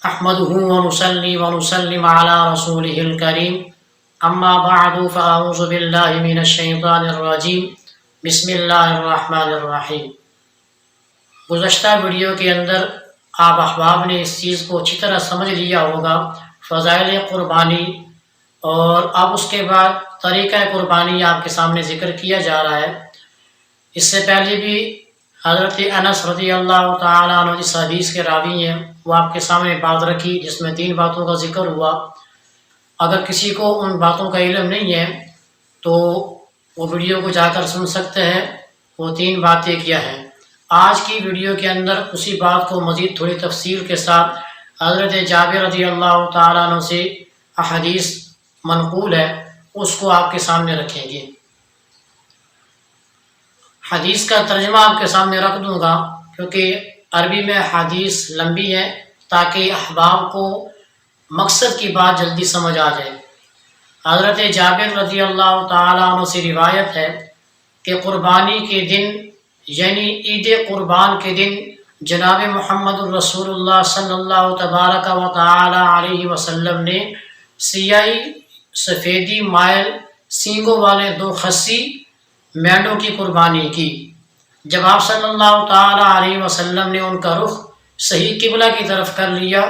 احمدہ ونصلی ونسلم علی رسولہ الکریم اما بعد فاعوذ باللہ من الشیطان الرجیم بسم اللہ الرحمن الرحیم۔ گزشتہ ویڈیو کے اندر آپ احباب نے اس چیز کو اچھی طرح سمجھ لیا ہوگا، فضائل قربانی، اور اب اس کے بعد طریقہ قربانی آپ کے سامنے ذکر کیا جا رہا ہے۔ اس سے پہلے بھی حضرت انس رضی اللہ تعالیٰ عنہ جس حدیث کے راوی ہیں وہ آپ کے سامنے بات رکھی جس میں 3 باتوں کا ذکر ہوا۔ اگر کسی کو ان باتوں کا علم نہیں ہے تو وہ ویڈیو کو جا کر سن سکتے ہیں، وہ 3 باتیں کیا ہیں۔ آج کی ویڈیو کے اندر اسی بات کو مزید تھوڑی تفصیل کے ساتھ حضرت جابر رضی اللہ تعالیٰ عنہ سے احادیث منقول ہے، اس کو آپ کے سامنے رکھیں گے۔ حدیث کا ترجمہ آپ کے سامنے رکھ دوں گا کیونکہ عربی میں حدیث لمبی ہے تاکہ احباب کو مقصد کی بات جلدی سمجھ آ جائے۔ حضرت جابر رضی اللہ تعالیٰ عنہ سے روایت ہے کہ قربانی کے دن یعنی عید قربان کے دن جناب محمد الرسول اللہ صلی اللہ تبارک و تعالی علیہ وسلم نے سیاہی سفیدی مائل سینگوں والے 2 خصی مینڈوں کی قربانی کی۔ جب آپ صلی اللہ تعالی علیہ وسلم نے ان کا رخ صحیح قبلہ کی طرف کر لیا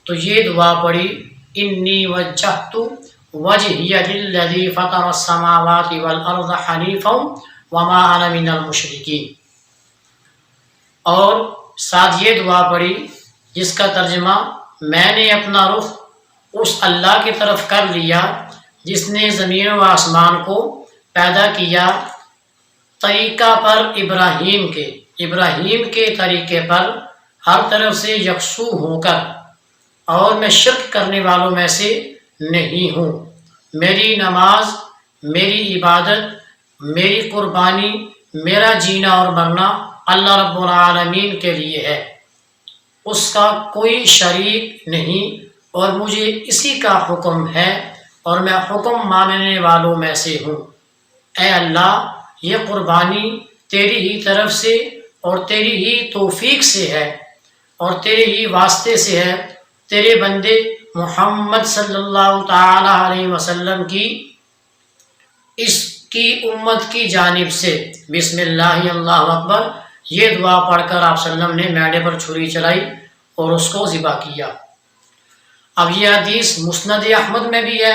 تو یہ دعا پڑھی، انی وجہت وجہی للذی فطر السماوات والارض حنیفا وما انا من المشرکین، اور ساتھ یہ دعا پڑھی جس کا ترجمہ میں نے اپنا رخ اس اللہ کی طرف کر لیا جس نے زمین و آسمان کو پیدا کیا طریقہ پر ابراہیم کے طریقے پر ہر طرف سے یکسو ہو کر، اور میں شرک کرنے والوں میں سے نہیں ہوں۔ میری نماز، میری عبادت، میری قربانی، میرا جینا اور مرنا اللہ رب العالمین کے لیے ہے، اس کا کوئی شریک نہیں، اور مجھے اسی کا حکم ہے اور میں حکم ماننے والوں میں سے ہوں۔ اے اللہ، یہ قربانی تیری ہی طرف سے اور تیری ہی توفیق سے ہے اور تیرے ہی واسطے سے ہے، تیرے بندے محمد صلی اللہ تعالی علیہ وسلم کی اس کی امت کی جانب سے۔ بسم اللہ اللہ اکبر، یہ دعا پڑھ کر آپ صلی اللہ علیہ وسلم نے میڈے پر چھری چلائی اور اس کو ذبح کیا۔ اب یہ حدیث مسند احمد میں بھی ہے،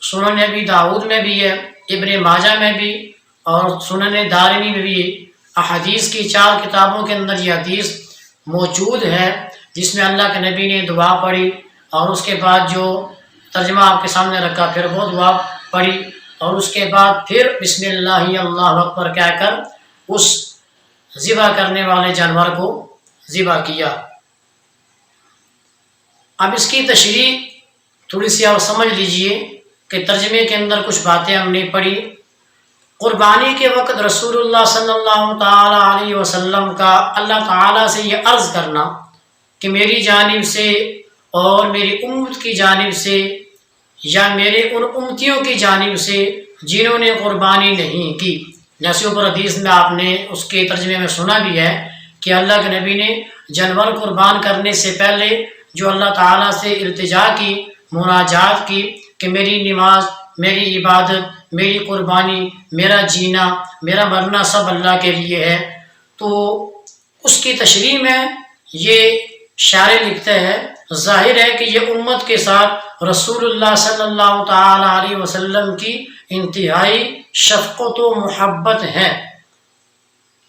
سنن ابی داؤد میں بھی ہے، ابن ماجہ میں بھی اور سنن دارمی میں بھی۔ احادیث کی 4 کتابوں کے اندر یہ حدیث موجود ہے جس میں اللہ کے نبی نے دعا پڑھی اور اس کے بعد جو ترجمہ آپ کے سامنے رکھا، پھر وہ دعا پڑھی اور اس کے بعد پھر بسم اللہ اللہ اکبر کہہ کر اس ذبح کرنے والے جانور کو ذبح کیا۔ اب اس کی تشریح تھوڑی سی آپ سمجھ لیجئے کہ ترجمے کے اندر کچھ باتیں ہم نے پڑھی۔ قربانی کے وقت رسول اللہ صلی اللہ تعالی علیہ وسلم کا اللہ تعالیٰ سے یہ عرض کرنا کہ میری جانب سے اور میری امت کی جانب سے یا میرے ان امتیوں کی جانب سے جنہوں نے قربانی نہیں کی، جیسے اوپر حدیث میں آپ نے اس کے ترجمے میں سنا بھی ہے کہ اللہ کے نبی نے جانور قربان کرنے سے پہلے جو اللہ تعالیٰ سے التجا کی، مناجات کی کہ میری نماز، میری عبادت، میری قربانی، میرا جینا، میرا مرنا سب اللہ کے لیے ہے۔ تو اس کی تشریح میں یہ شارح لکھتے ہیں، ظاہر ہے کہ یہ امت کے ساتھ رسول اللہ صلی اللہ تعالی علیہ وسلم کی انتہائی شفقت و محبت ہے،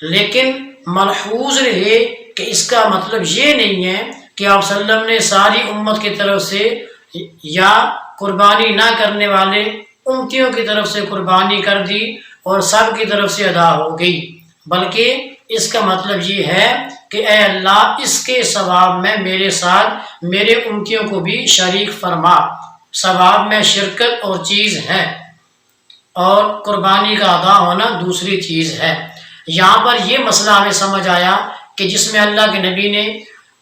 لیکن ملحوظ رہے کہ اس کا مطلب یہ نہیں ہے کہ آپ صلی اللہ علیہ وسلم نے ساری امت کی طرف سے یا قربانی نہ کرنے والے امتیوں کی طرف سے قربانی کر دی اور سب کی طرف سے ادا ہو گئی، بلکہ اس کا مطلب یہ ہے کہ اے اللہ، اس کے ثواب میں میرے ساتھ میرے امتیوں کو بھی شریک فرما۔ ثواب میں شرکت اور چیز ہے اور قربانی کا ادا ہونا دوسری چیز ہے۔ یہاں پر یہ مسئلہ ہمیں سمجھ آیا کہ جس میں اللہ کے نبی نے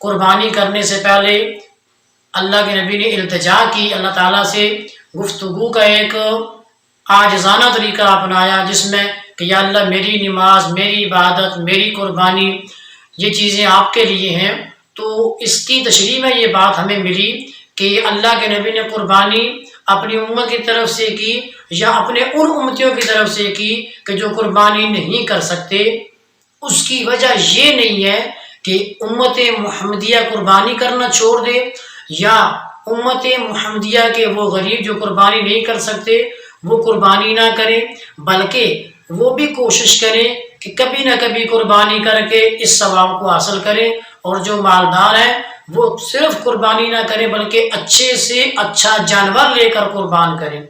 قربانی کرنے سے پہلے اللہ کے نبی نے التجا کی، اللہ تعالیٰ سے گفتگو کا ایک عاجزانہ طریقہ اپنایا جس میں کہ یا اللہ، میری نماز، میری عبادت، میری قربانی، یہ چیزیں آپ کے لیے ہیں، تو اس کی تشریح میں یہ بات ہمیں ملی کہ اللہ کے نبی نے قربانی اپنی امت کی طرف سے کی یا اپنے ان امتیوں کی طرف سے کی کہ جو قربانی نہیں کر سکتے۔ اس کی وجہ یہ نہیں ہے کہ امت محمدیہ قربانی کرنا چھوڑ دے یا امت محمدیہ کے وہ غریب جو قربانی نہیں کر سکتے وہ قربانی نہ کریں، بلکہ وہ بھی کوشش کریں کہ کبھی نہ کبھی قربانی کر کے اس ثواب کو حاصل کریں، اور جو مالدار ہیں وہ صرف قربانی نہ کریں بلکہ اچھے سے اچھا جانور لے کر قربان کریں۔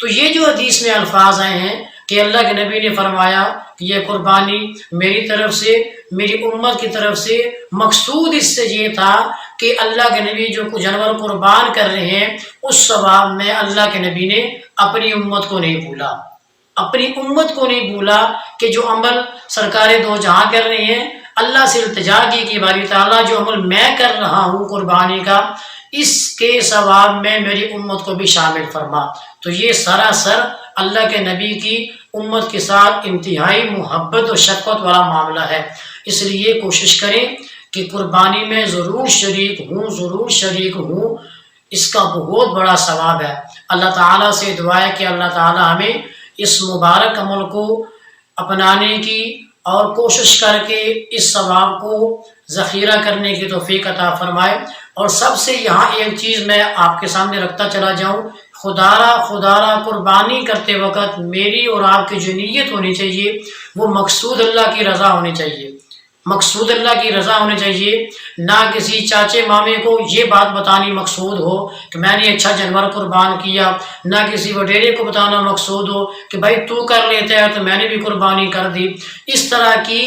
تو یہ جو حدیث میں الفاظ آئے ہیں کہ اللہ کے نبی نے فرمایا کہ یہ قربانی میری طرف سے، میری امت کی طرف سے، مقصود اس سے یہ تھا کہ اللہ کے نبی جو جانور قربان کر رہے ہیں اس ثواب میں اللہ کے نبی نے اپنی امت کو نہیں بھولا، اپنی امت کو نہیں بھولا کہ جو عمل سرکار دو جہاں کر رہے ہیں، اللہ سے التجا کی کہ باری تعالیٰ جو عمل میں کر رہا ہوں قربانی کا، اس کے ثواب میں میری امت کو بھی شامل فرما۔ تو یہ سراسر اللہ کے نبی کی امت کے ساتھ انتہائی محبت و شفقت والا معاملہ ہے۔ اس لیے کوشش کریں کہ قربانی میں ضرور شریک ہوں، اس کا بہت بڑا ثواب ہے۔ اللہ تعالیٰ سے دعا ہے کہ اللہ تعالیٰ ہمیں اس مبارک عمل کو اپنانے کی اور کوشش کر کے اس ثواب کو ذخیرہ کرنے کی توفیق عطا فرمائے۔ اور سب سے یہاں ایک چیز میں آپ کے سامنے رکھتا چلا جاؤں، خدارہ قربانی کرتے وقت میری اور آپ کی جو نیت ہونی چاہیے وہ مقصود اللہ کی رضا ہونی چاہیے، مقصود اللہ کی رضا ہونی چاہیے، نہ کسی چاچے مامے کو یہ بات بتانی مقصود ہو کہ میں نے اچھا جانور قربان کیا، نہ کسی وڈیرے کو بتانا مقصود ہو کہ بھائی تو کر لیتا ہے تو میں نے بھی قربانی کر دی۔ اس طرح کی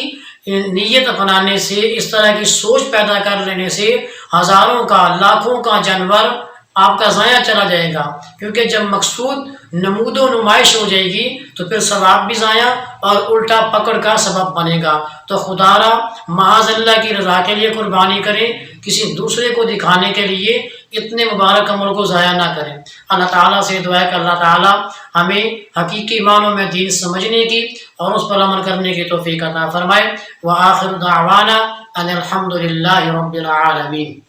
نیت اپنانے سے، اس طرح کی سوچ پیدا کر لینے سے ہزاروں کا، لاکھوں کا جانور آپ کا ضائع چلا جائے گا، کیونکہ جب مقصود نمود و نمائش ہو جائے گی تو پھر ثواب بھی ضائع اور الٹا پکڑ کا سبب بنے گا۔ تو خدارہ محض اللہ کی رضا کے لیے قربانی کریں، کسی دوسرے کو دکھانے کے لیے اتنے مبارک عمل کو ضائع نہ کریں۔ اللہ تعالیٰ سے دعا ہے کہ اللہ تعالیٰ ہمیں حقیقی معنوں میں دین سمجھنے کی اور اس پر عمل کرنے کی توفیق عطا فرمائے۔ وآخر دعوانا ان الحمد للہ رب العالمین۔